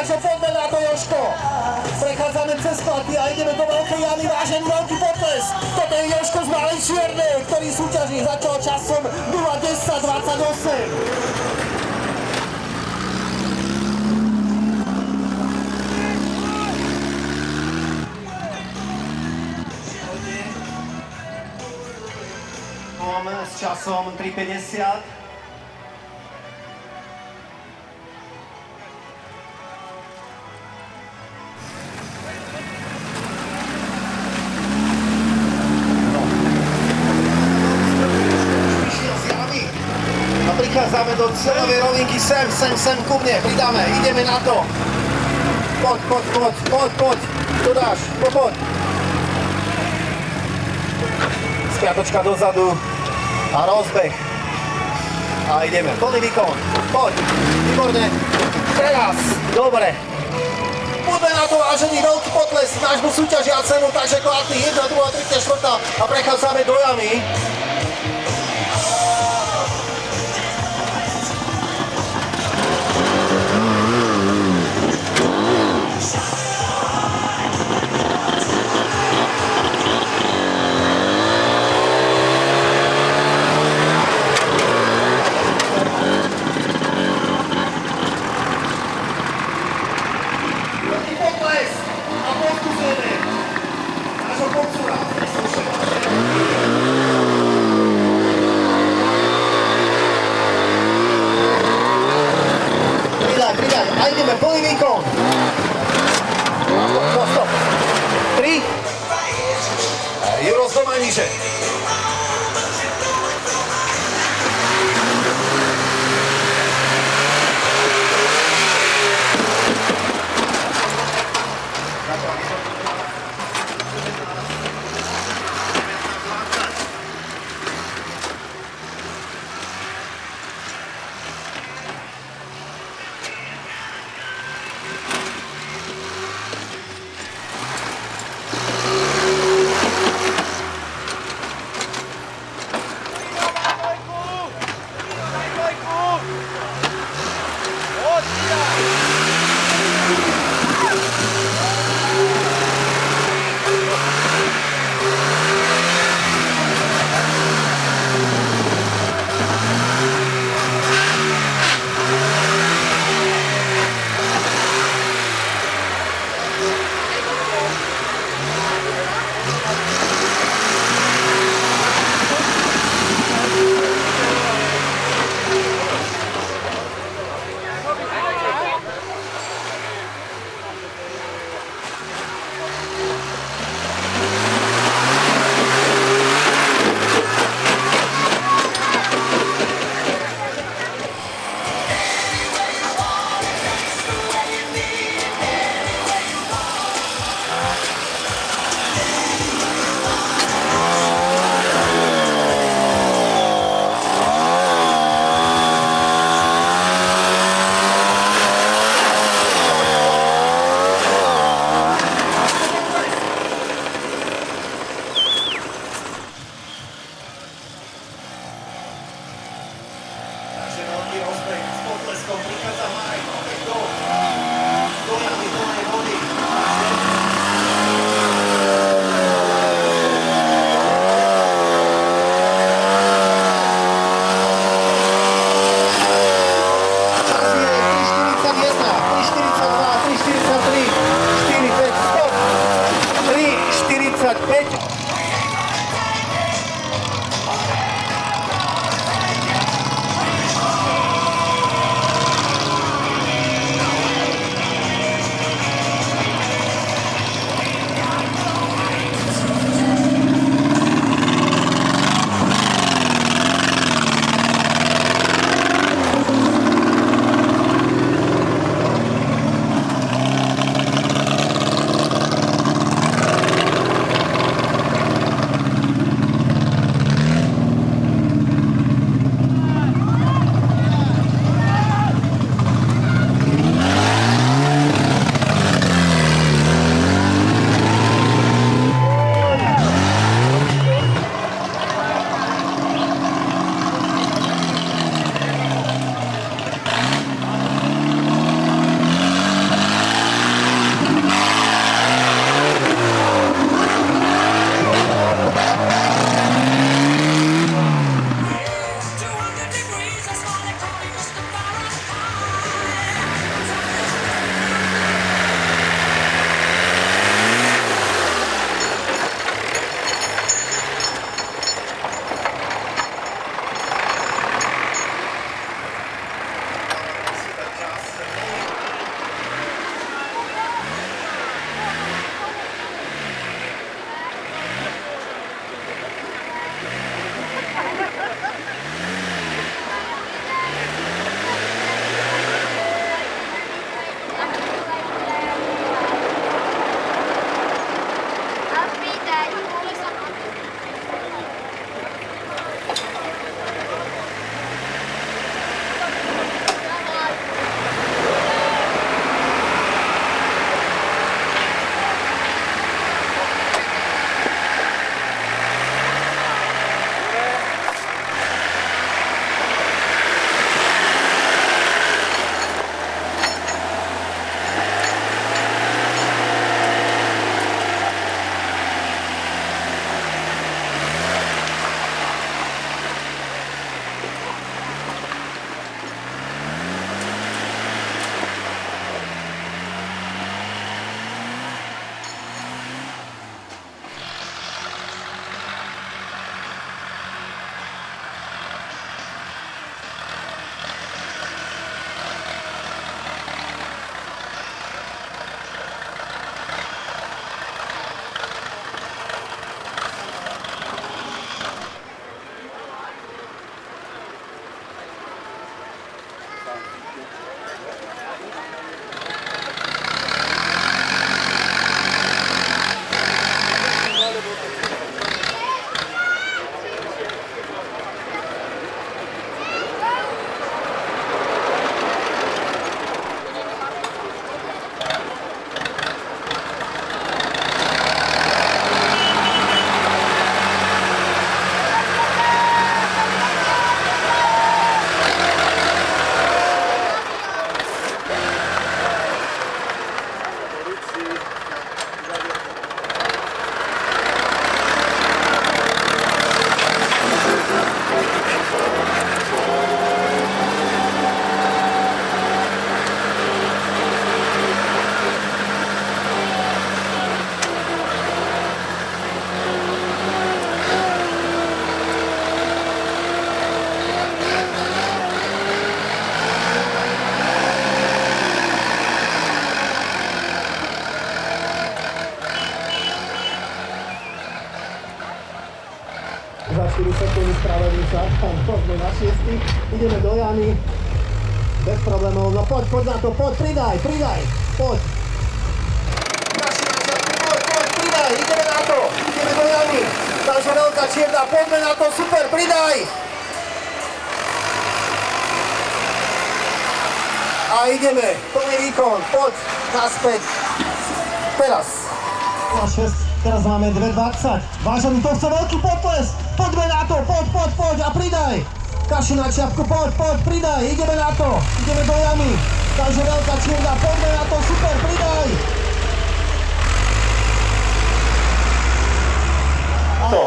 Takže poďme na to, Jožko. Prechádzame cez platy a ideme do Veľkej jamy, vážený veľký potles. Toto je Jožko z Malej Čiernej, ktorý súťaží, začal časom 0:10:28. S časom 3:50. A prichádzame do cieľovej rovinky sem ku mne, pridáme, ideme na to. Poď, tu dáš, poď. Spiatočka dozadu. A rozbeh. A ideme. Plný výkon. Poď. Výborne. Teraz. Dobre. Poďme na to, vážený veľký potles nášmu súťažiacemu, takže kladný 1, 2, 3, 4 a prechádzame do jamy. A ideme, plný výkon. Stop. 3. Juro z doma níže. ideme do jamy. Bez problémov, no poď na to, poď, pridaj, poď. Poď, pridaj, ideme na to, ideme do jamy. Takže veľká čierna, poďme na to, super, pridaj. A ideme, plný výkon, poď, naspäť. Teraz. 6, teraz máme 2,20. Vážený, to chce veľký potles. Poďme na to, poď a pridaj. Kaši na čiapku, poď, pridaj, ideme na to. Ideme do jamy. Takže veľká čierna, poďme na to, super, pridaj. To.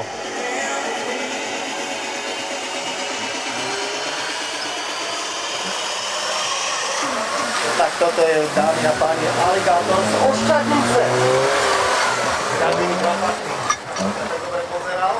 Tak toto je, dámy a páni, aligátor z Oščadnice. Každý mi kvapatný. To dobre pozeral.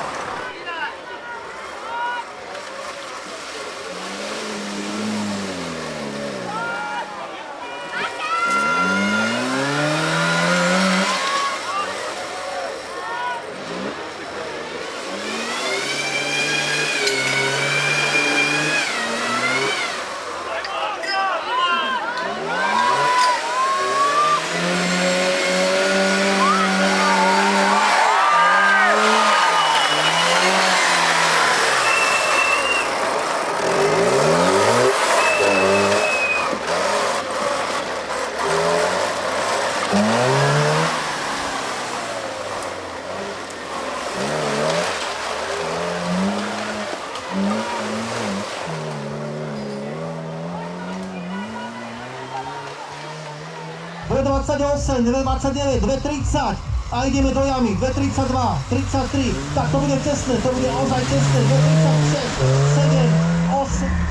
...2,28, 2,29, 2,30 a ideme do jamy, 2,32, 33, tak to bude tesné, to bude ozaj tesné, 2,36, 7, 8...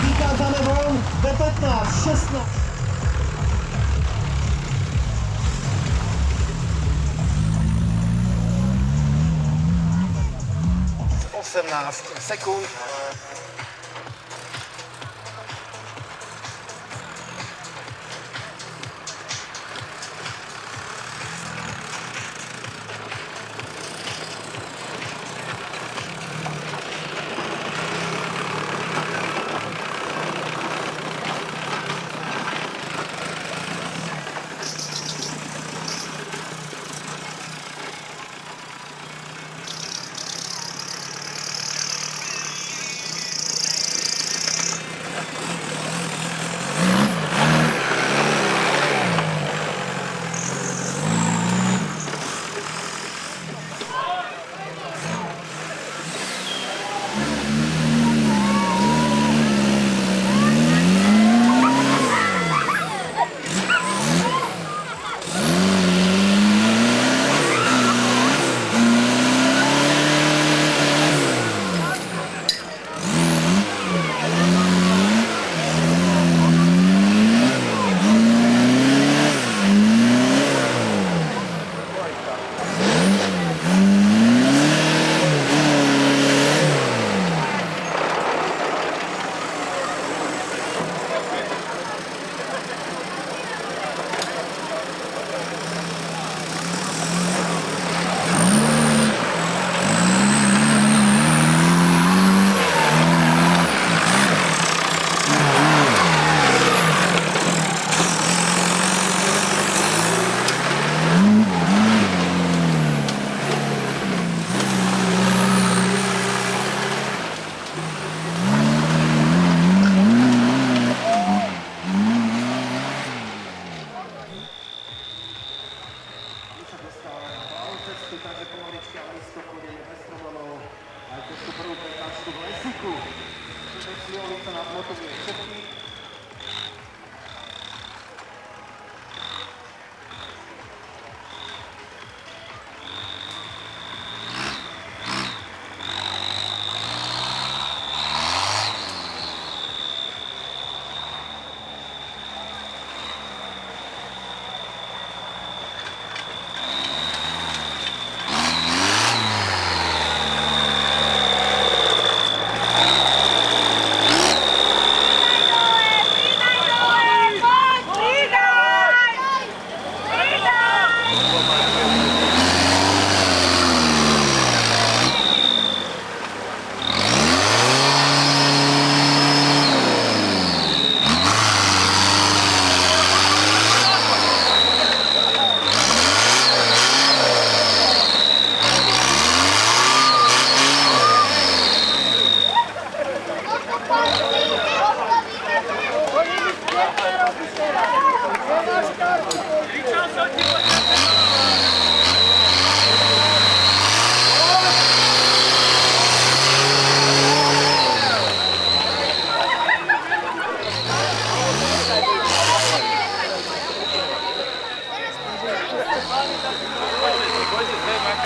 Vychádzame von, 2,15, 16. 18 sekúnd.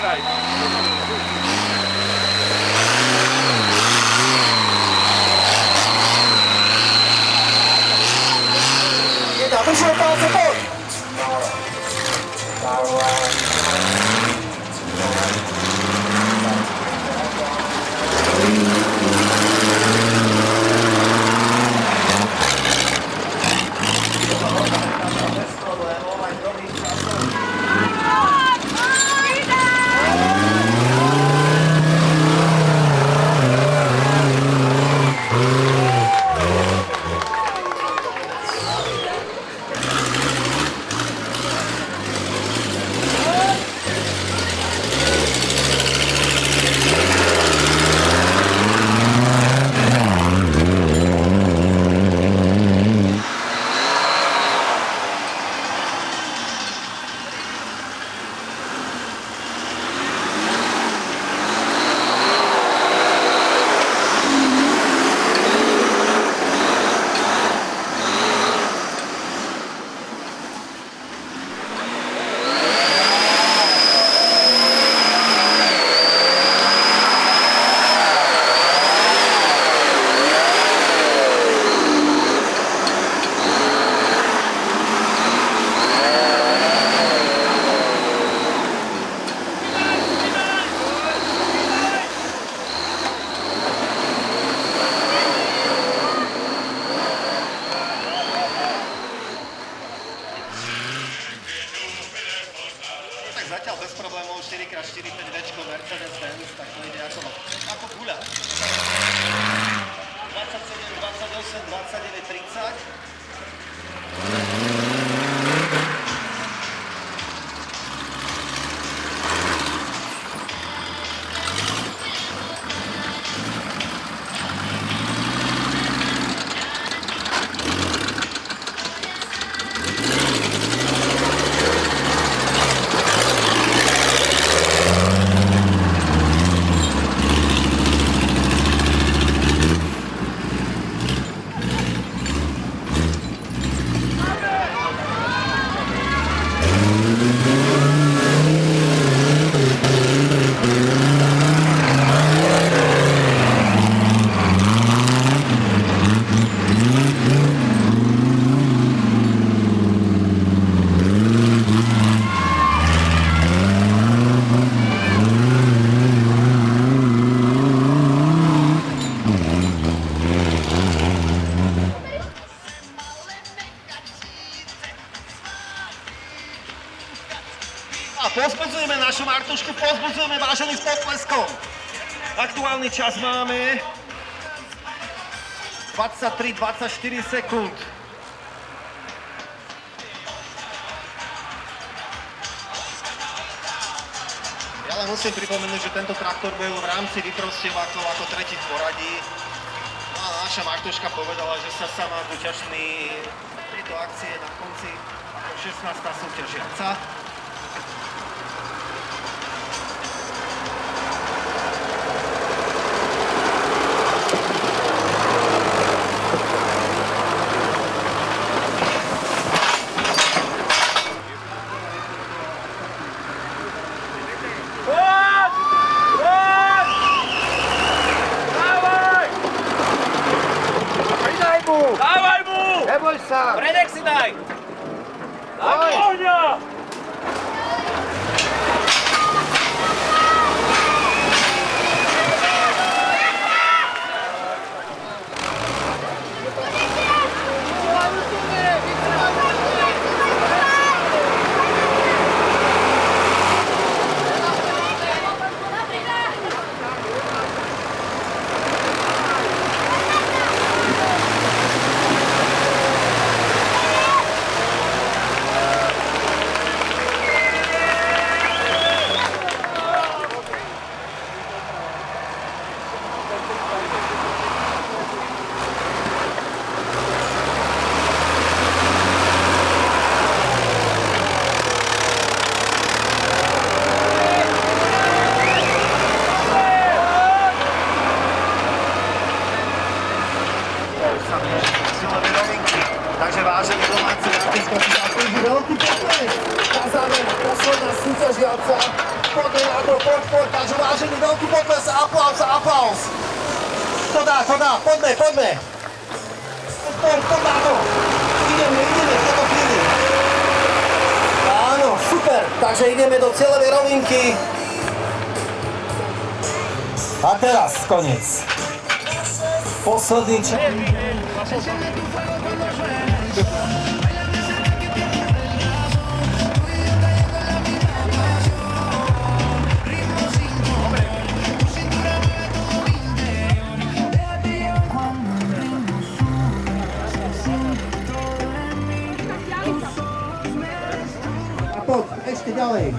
Jedna, vyššie palce, poď! Zatiaľ bez problémov 4x4 5D Mercedes-Benz, tak to ide ako guľa. 27, 28, 29, 30. A pozbudzujeme našu Martušku, pozbudzujeme vážených s potleskom. Aktuálny čas máme 23-24 sekúnd. Ja len musím pripomenúť, že tento traktor byl v rámci vyprostievákov ako tretí v poradí. No a naša Martuška povedala, že sa sama zúčastní tejto akcie na konci ako 16. súťažiaca. Neboj sa! Predek si daj! Daj! Ohňa! to dá, poďme. Poď na to. Ideme, v tejto chvíli. Áno, super, takže ideme do cieľovej rovinky. A teraz koniec. Posledný čas. Poď, ešte ďalej.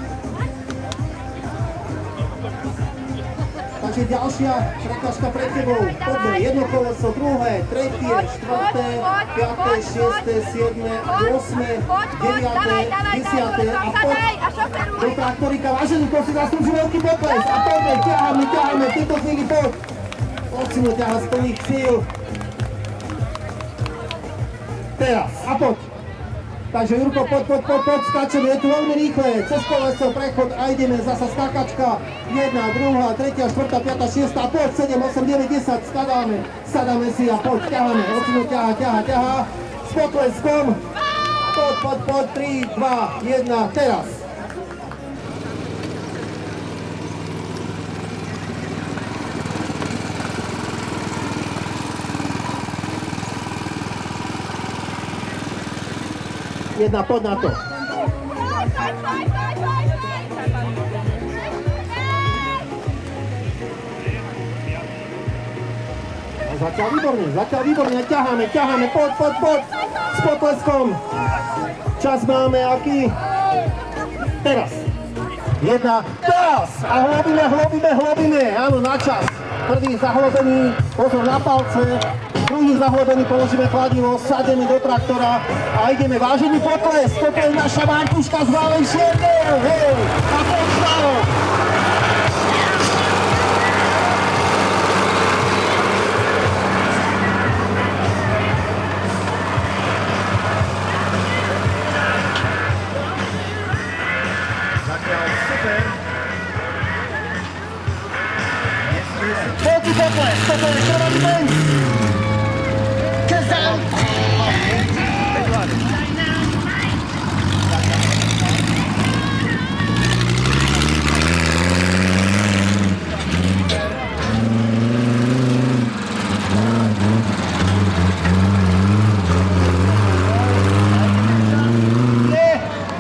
Takže ďalšia prekážka pred tebou. Poďme, jedno koleso, druhé, tretie, štvrté, piaté, šiesté, siedme, osme, deviaté, desiaté a poď do traktorika. Vážený, to si zaslúži veľký potles. A poďme, ťaháme, v tejto chvíli poď. Poď si mu ťahať z plných síl. Teraz, a poď. Takže Jurko, poď, skáčeme, je tu veľmi rýchle, cez koleso, prechod a ideme, zasa skákačka, 1, 2, 3, 4, 5, 6, a poď, 7, 8, 9, 10, sadáme si a poď, ťaháme, ocino ťahá, s potleskom, poď, 3, 2, 1, teraz. Jedna, poď na to. Zatiaľ výborne, ťaháme, poď, s potleskom. Čas máme, aký? Teraz. Jedna, teraz! A hlobíme, áno, na čas. Prvý zahlobený, pozor na palce. Druhý zahlobený, položíme kladivo, sademe do traktora a ideme. Vážený potles, toto je naša Martuška z Malej Šierne, hej, a poď stalo. Zatiaľ super. Poďte potles, toto je krvavý benz.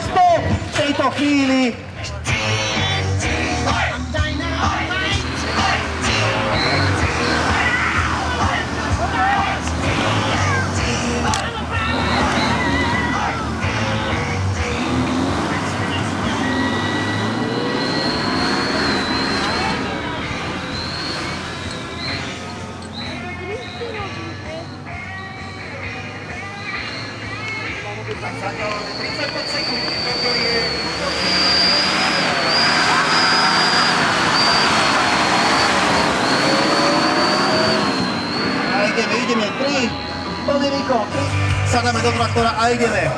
Stop v tejto chvíli. Ideme, 3, plný výkon, sadáme do traktora a ideme.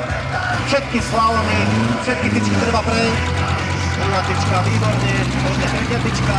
Všetky slalomy, všetky tyčky treba prejsť. Druhá tyčka, výborne, poďme, tretia tyčka.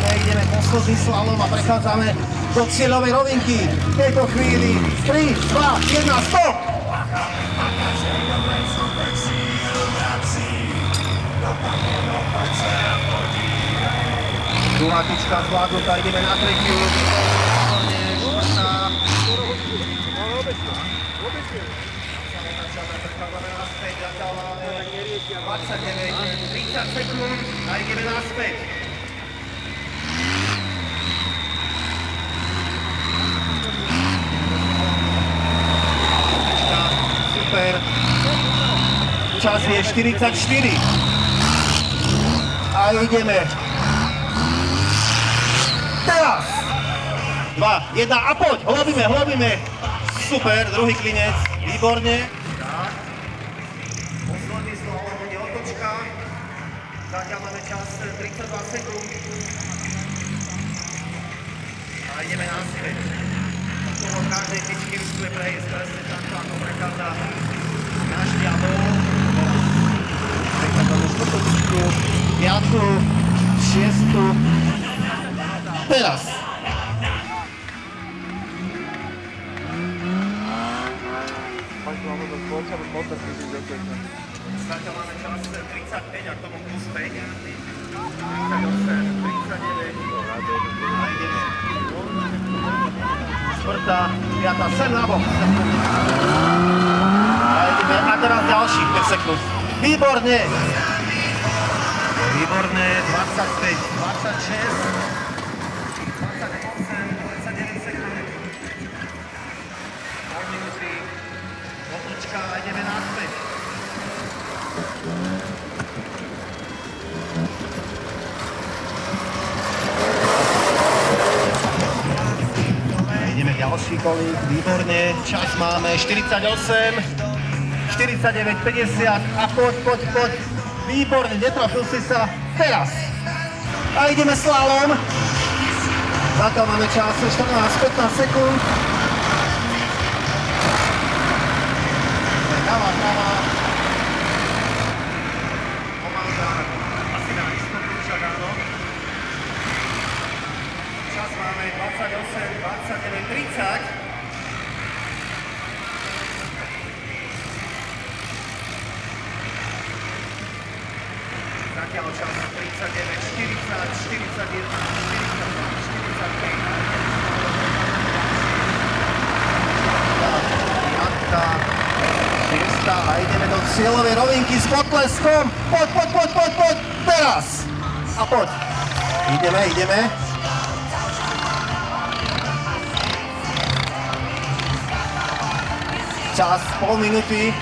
Ideme posledný slalom a prechádzame do cieľovej rovinky. V tejto chvíli 3, 2, 1, stop! Druhá tyčka zvládnutá, ideme na tretiu. Prechádzame naspäť, zatiaľ máme 29, 30 sekúnd a ideme naspäť. Super. Čas je 44. A ideme. Teraz. 2, 1 a poď. Hlobíme. super, druhý klinec, výborne. Tak. Posledný slalom, bude otočka. Zatiaľ máme čas 32 sekúnd. A ideme na svet. Okolo každej tyčky riskuje prejsť presne takto, ako prechádza na šťavu. Prechádza na štvrtočku, piatku, šiestu. Teraz. Zatiaľ máme čas 35 a k tomu plus 5. 38, 39. A ideme. Štvrtá, piatá, sem na bok. A teraz ďalších 5 sekúnd. Výborne. Výborne, 25, 26. 29 sekúnd. Pol minúty. Otočka a ideme naspäť. Ideme ďalší kolík, výborne. Čas máme 48, 49, 50 a poď. Výborne, netrafil si sa. Teraz. A ideme slalom. Zatiaľ máme čas 14-15 sekúnd. Dáva. Pomáha. Asi na istotu však áno. Čas máme 28, 29, 30. Zatiaľ čas 39, 40, 41, 42, 43. A ideme do cieľovej rovinky s potleskom. Poď, teraz. A poď. Ideme. Čas, pol minúty.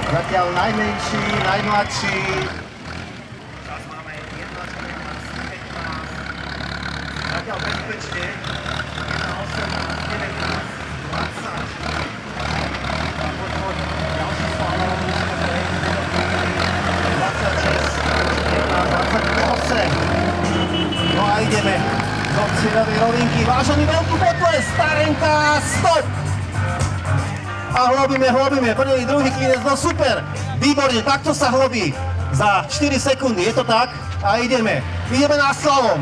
Zatiaľ najmenší, najmladší. Čas máme 1, 14, 15. Zatiaľ bezpečne. 1, 18, 19, 20. Poď. Ďalší slalom. 26, 21, 28. No a ideme do cieľovej rovinky. Vážený veľký potles, starenka, stop! A hlobíme. Prvý, druhý klinec, no super. Výborne, takto sa hlobí. Za 4 sekundy, je to tak? A ideme na slalom.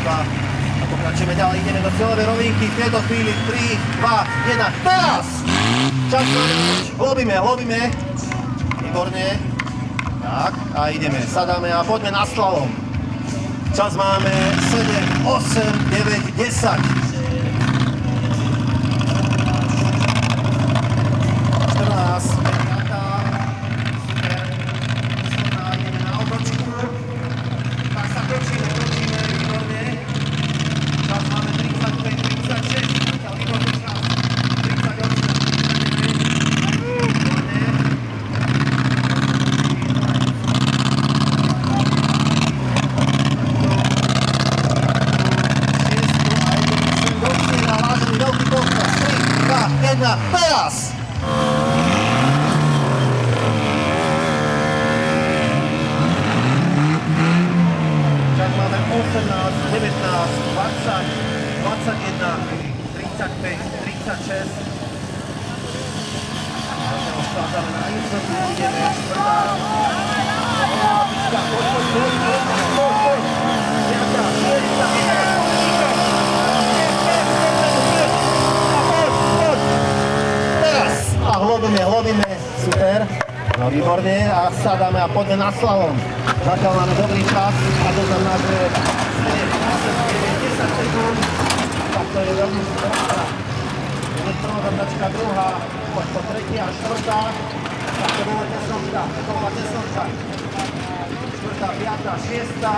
A pokračujeme ďalej, ideme do cieľovej rovinky, v tejto chvíli 3, 2, 1, teraz! Čas hlobíme, výborne. Tak, a ideme, sadáme a poďme na slalom. Čas máme 7, 8, 9, 10. 1, teraz! Čas máme 18, 19, 20, 21, 35, 36. Rozkládáme na istotu, ideme čtvrtá. Poď. Piatá, šiesta, a hlobíme, super. No výborne a sadáme a poďme na slalom. Zatiaľ máme dobrý čas a to znamená, že 10 sekúnd. Tak to je veľmi super. Prvá zabračka, druhá, po tretia a štvrtá. Tak to štvrtá, taková cestovka. Štvrtá, piatá, šiestá.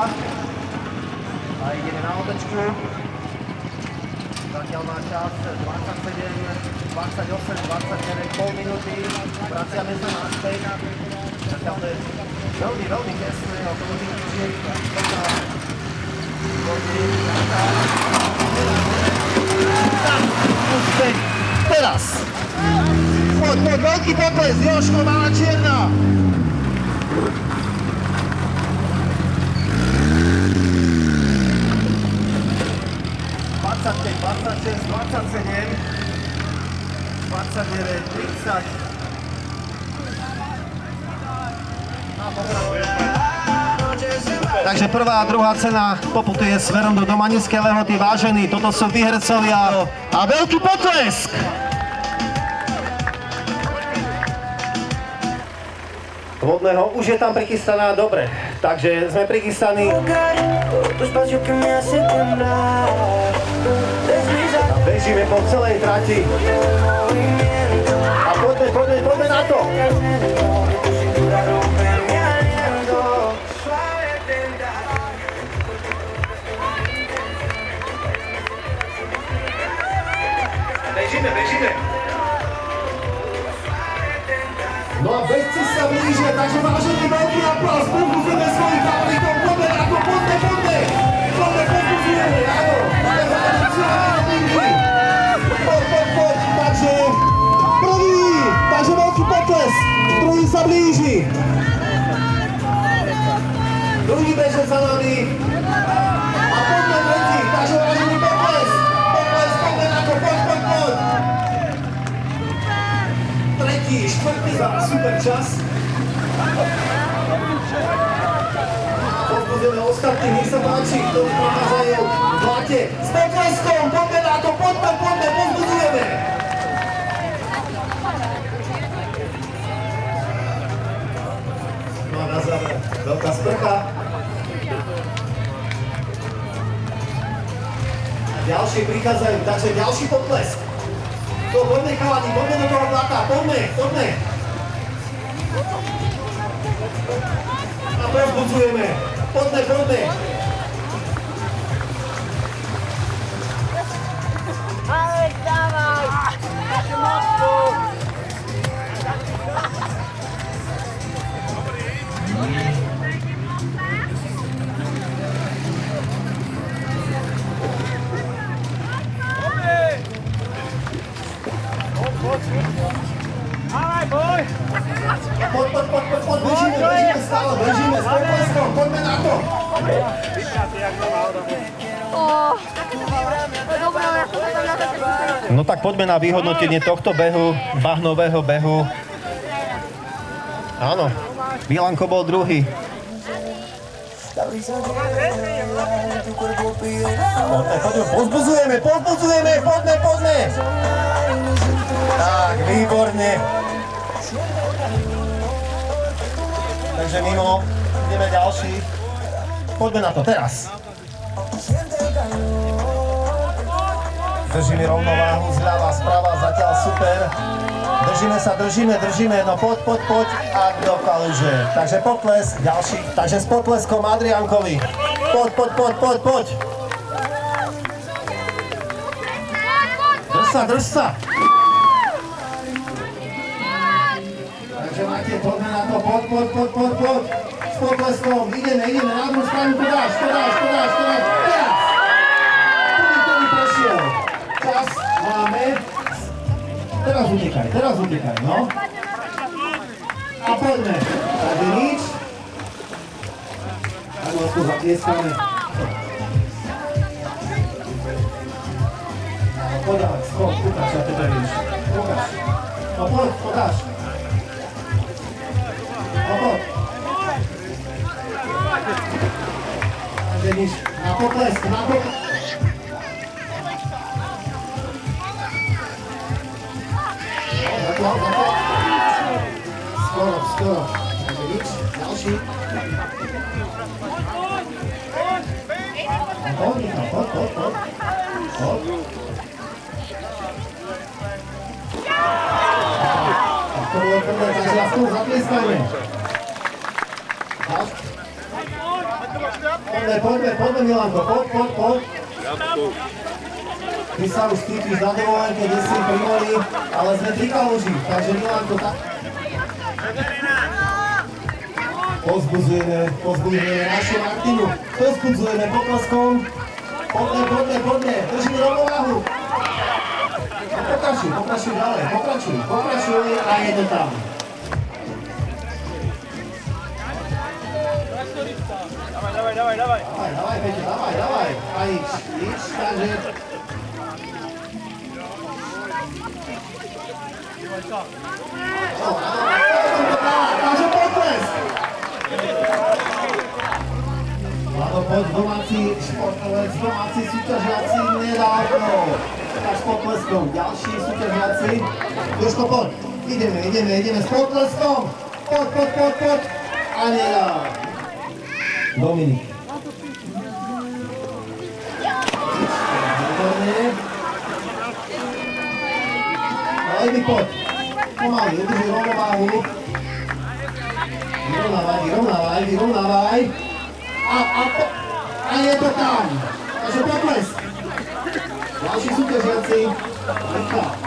A ideme na otečku. Zatiaľ má čas 27, 28, 29, pol minúty. Vraciame sa naspäť. Zatiaľ to je veľmi, veľmi tesné. O to budem tiež. Tak, späť. Teraz. Poď, veľký pokles. Jožko, malá čierna. Dvadsaťpäť, 26, 27, 29, 30. Takže prvá a druhá cena poputuje smerom do Domanickej Lehoty. Vážení, toto sú výhercovia a veľký potlesk! Vodného už je tam prichystaná, dobre. Takže sme prichystaní. Bežíme po celej trati. A poďme na to. Bežíme. No a bežci sa blížia, takže vážený veľký aplauz, povzbudzujeme svojich favoritov, poďme na to, poďme, povzbudzujeme, áno, máme poď, takže prvý, takže veľký potles, druhý sa blíži, druhý beže za nami a poďme tretí, takže vážený potles, poďme na to, poď. Tretí, štvrtý, super čas. Povzbudzujeme ostatných, nech sa páči, ktorí prechádzajú v late. S potleskom, poďme na to, poďme, povzbudzujeme. No a na záver, veľká sprcha. A ďalší prichádzajú, takže ďalší potlesk. Poďme chalani, poďme do toho blata, poďme. A povzbudzujeme, poďme. Alek, dávaj! Boj! Poď, bežíme stále, bežíme s potleskom, poďme na to! No tak poďme na vyhodnotenie tohto behu, bahnového behu. Áno, Milanko bol druhý. Povzbudzujeme, poďme! Tak, výborne. Takže mimo, ideme ďalší. Poďme na to teraz. Držíme rovnováhu zľava, sprava, zatiaľ super. Držíme, no poď a do kaluže. Takže potlesk, ďalší. Takže s potleskom Adriánkovi. Poď. Drž sa. Takže Matej, poďme na to, poď. S potleskom, ideme, na druhú stranu, to dáš. Teraz. Prvý prešiel. Čas máme. Teraz utekaj, no. A poďme. Takže nič. Tak aspoň zatlieskame. Podáš, ukáž, ja tebe víš. Ukáž. No poď, podáš. No poď. Takže nič. Na potlesk. Zatiaľ. Skoro. Takže nič. Ďalší. Poď. To bolo prvé, takže ja s tou zatlieskajme. Poďme Milanko, poď. Ty sa už cítiš na dovolenke, kde si pri mori, ale sme tri kaluži, takže Milanko tak... Pozbudzujeme našu Martinu, pozbudzujeme potleskom. Poďme, držíme rovnováhu. Pokračuj ďalej, pokračuj a je to tam. Dávaj, Peťo, dávaj. A nič, takže... Takže potles! Vlado, poď, domáci športovec, domáci súťažiaci, nedávno. Tak s potleskom, ďalší súťažiaci. Jožko, poď, ideme s potleskom. Poď. A nedá. Dominik. Výborne. Ale idy poď. Pomaly, udržuj rovnováhu. Vyrovnávaj. A je to tam. Takže potlesk. Ďalší súťažiaci. Michal.